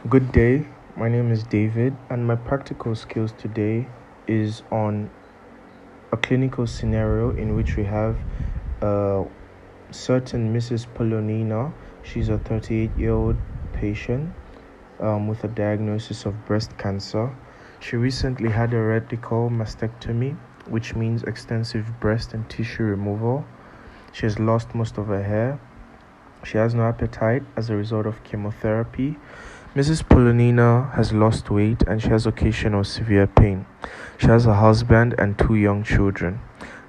Good day, my name is David, and my practical skills today is on a clinical scenario in which we have a certain Mrs. Polonina. She's a 38-year-old patient with a diagnosis of breast cancer. She recently had a radical mastectomy, which means extensive breast and tissue removal. She has lost most of her hair. She has no appetite as a result of chemotherapy. Mrs. Polonina has lost weight and she has occasional severe pain. She has a husband and 2 young children.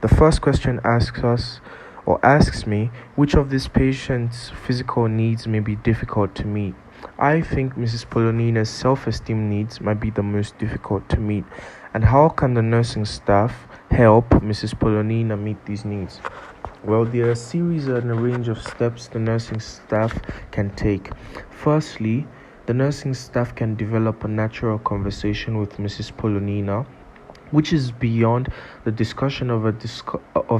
The first question asks me which of these patients' physical needs may be difficult to meet. I think Mrs. Polonina's self-esteem needs might be the most difficult to meet. And how can the nursing staff help Mrs. Polonina meet these needs? Well, there are a series and a range of steps the nursing staff can take. Firstly, the nursing staff can develop a natural conversation with Mrs. Polonina, which is beyond the discussion of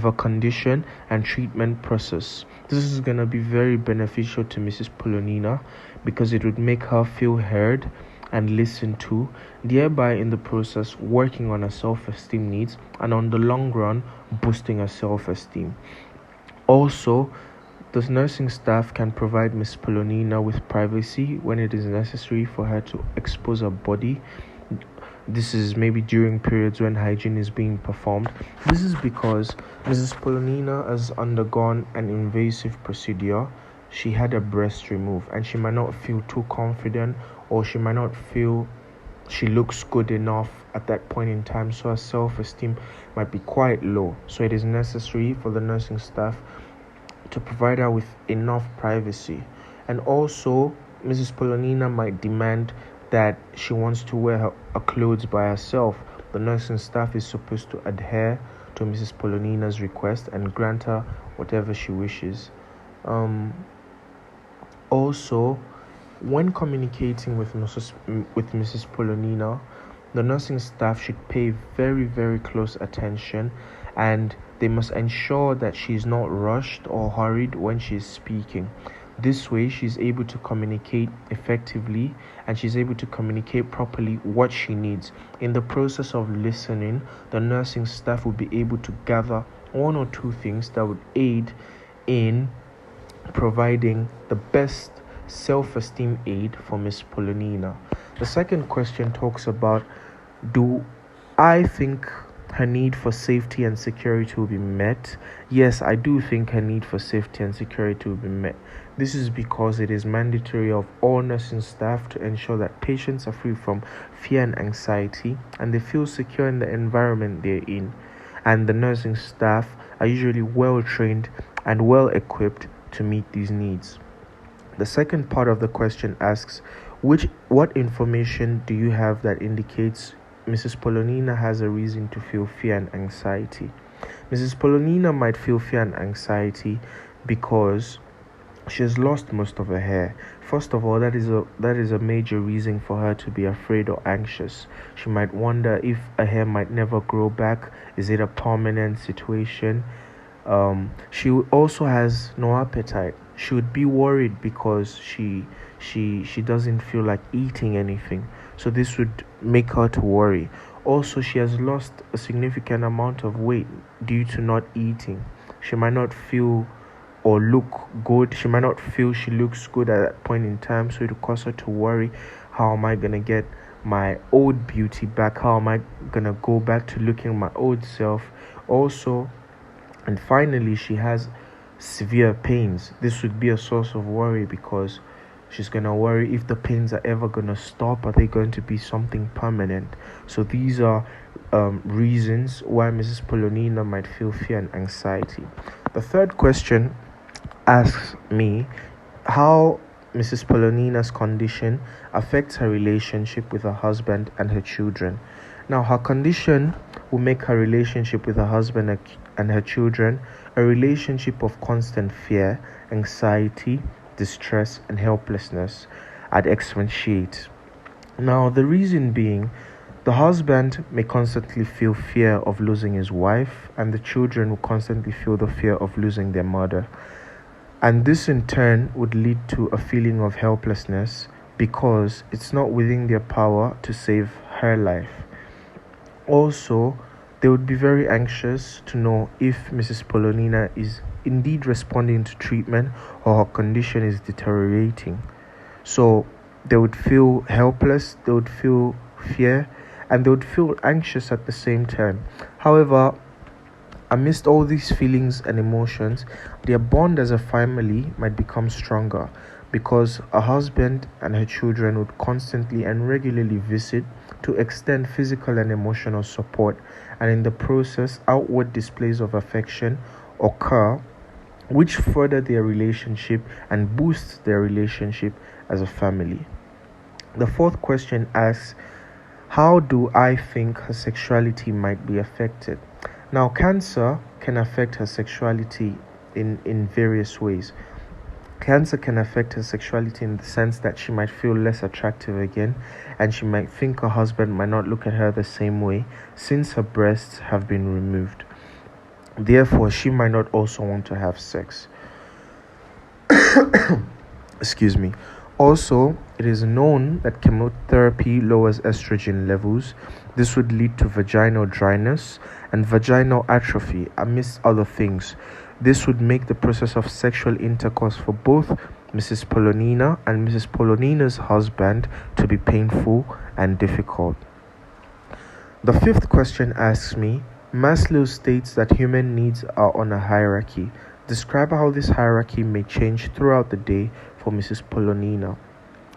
a condition and treatment process. This is going to be very beneficial to Mrs. Polonina because it would make her feel heard and listened to, thereby in the process working on her self-esteem needs and on the long run boosting her self-esteem. Also, the nursing staff can provide Miss Polonina with privacy when it is necessary for her to expose her body. This is maybe during periods when hygiene is being performed. This is because Mrs. Polonina has undergone an invasive procedure. She had her breast removed and she might not feel too confident, or she might not feel she looks good enough at that point in time, so her self-esteem might be quite low. So it is necessary for the nursing staff to provide her with enough privacy. And also, Mrs. Polonina might demand that she wants to wear her clothes by herself. The nursing staff is supposed to adhere to Mrs. Polonina's request and grant her whatever she wishes. Also, when communicating with Mrs. Polonina, the nursing staff should pay very, very close attention, and they must ensure that she is not rushed or hurried when she is speaking. This way, she is able to communicate effectively and she's able to communicate properly what she needs. In the process of listening, the nursing staff will be able to gather 1 or 2 things that would aid in providing the best self-esteem aid for Miss Polonina. The second question talks about, do I think her need for safety and security will be met? Yes, I do think her need for safety and security will be met. This is because it is mandatory of all nursing staff to ensure that patients are free from fear and anxiety and they feel secure in the environment they're in. And the nursing staff are usually well trained and well equipped to meet these needs. The second part of the question asks, what information do you have that indicates Mrs. Polonina has a reason to feel fear and anxiety? Mrs. Polonina might feel fear and anxiety because she has lost most of her hair. First of all, that is a major reason for her to be afraid or anxious. She might wonder if her hair might never grow back. Is it a permanent situation? She also has no appetite. She would be worried because she doesn't feel like eating anything. So this would make her to worry. Also, she has lost a significant amount of weight due to not eating. She might not feel or look good. She might not feel she looks good at that point in time. So it will cause her to worry, how am I going to get my old beauty back? How am I going to go back to looking my old self? Also, and finally, she has severe pains. This would be a source of worry because she's going to worry if the pains are ever going to stop. Are they going to be something permanent? So these are reasons why Mrs. Polonina might feel fear and anxiety. The third question asks me how Mrs. Polonina's condition affects her relationship with her husband and her children. Now, her condition will make her relationship with her husband and her children a relationship of constant fear, anxiety, distress, and helplessness. I'd expatiate. Now, the reason being, the husband may constantly feel fear of losing his wife, and the children will constantly feel the fear of losing their mother. And this in turn would lead to a feeling of helplessness because it's not within their power to save her life. Also, they would be very anxious to know if Mrs. Polonina is indeed responding to treatment or her condition is deteriorating. So they would feel helpless, they would feel fear, and they would feel anxious at the same time. However, amidst all these feelings and emotions, their bond as a family might become stronger because a husband and her children would constantly and regularly visit to extend physical and emotional support, and in the process, outward displays of affection occur which further their relationship and boost their relationship as a family. The fourth question asks, how do I think her sexuality might be affected? Now, cancer can affect her sexuality in various ways. Cancer can affect her sexuality in the sense that she might feel less attractive again, and she might think her husband might not look at her the same way since her breasts have been removed. Therefore, she might not also want to have sex. Excuse me. Also, it is known that chemotherapy lowers estrogen levels. This would lead to vaginal dryness and vaginal atrophy, amidst other things. This would make the process of sexual intercourse for both Mrs. Polonina and Mrs. Polonina's husband to be painful and difficult. The fifth question asks me, Maslow states that human needs are on a hierarchy. Describe how this hierarchy may change throughout the day for Mrs. Polonina.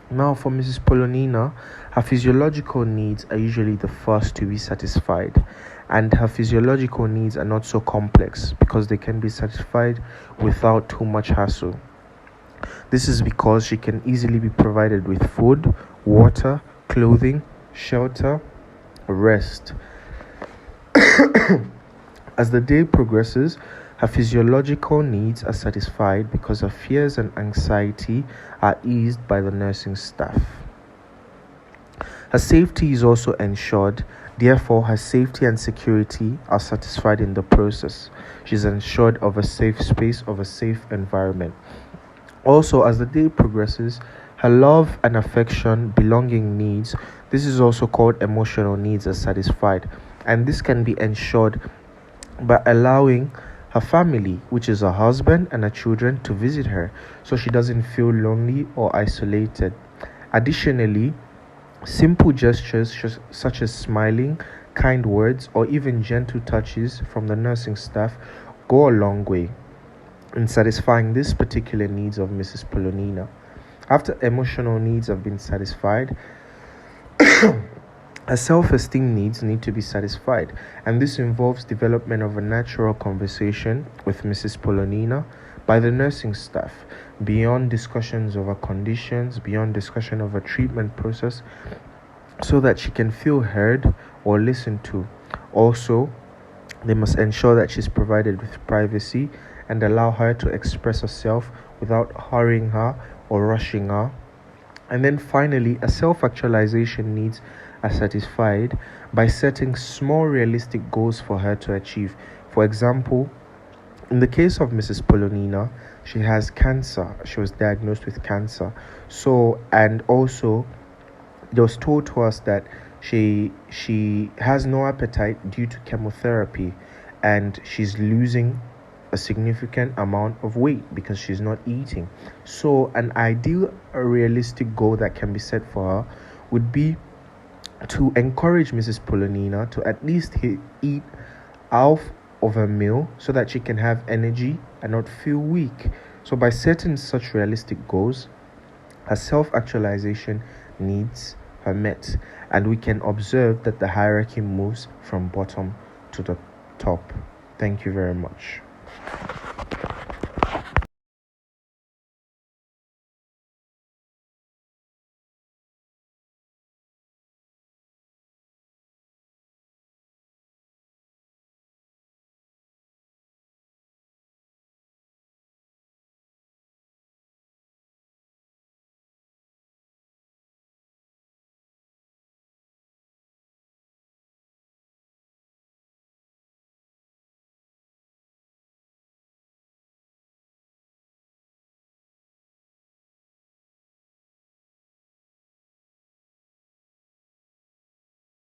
Now, for Mrs. Polonina, her physiological needs are usually the first to be satisfied, and her physiological needs are not so complex because they can be satisfied without too much hassle. This is because she can easily be provided with food, water, clothing, shelter, rest. As the day progresses, her physiological needs are satisfied because her fears and anxiety are eased by the nursing staff. Her safety is also ensured, therefore her safety and security are satisfied in the process. She is ensured of a safe space, of a safe environment. Also, as the day progresses, her love and affection, belonging needs, this is also called emotional needs, are satisfied. And this can be ensured by allowing her family, which is her husband and her children, to visit her so she doesn't feel lonely or isolated. Additionally, simple gestures such as smiling, kind words, or even gentle touches from the nursing staff go a long way in satisfying these particular needs of Mrs. Polonina. After emotional needs have been satisfied, her self-esteem needs need to be satisfied, and this involves development of a natural conversation with Mrs. Polonina by the nursing staff, beyond discussions of her conditions, beyond discussion of her treatment process, so that she can feel heard or listened to. Also, they must ensure that she's provided with privacy and allow her to express herself without hurrying her or rushing her. And then finally, a self-actualization needs are satisfied by setting small realistic goals for her to achieve. For example, in the case of Mrs. Polonina, she has cancer. She was diagnosed with cancer. And also it was told to us that she has no appetite due to chemotherapy, and she's losing a significant amount of weight because she's not eating. So an ideal, a realistic goal that can be set for her would be to encourage Mrs. Polonina to at least eat half of a meal so that she can have energy and not feel weak. So by setting such realistic goals, her self-actualization needs are met, and we can observe that the hierarchy moves from bottom to the top. Thank you very much.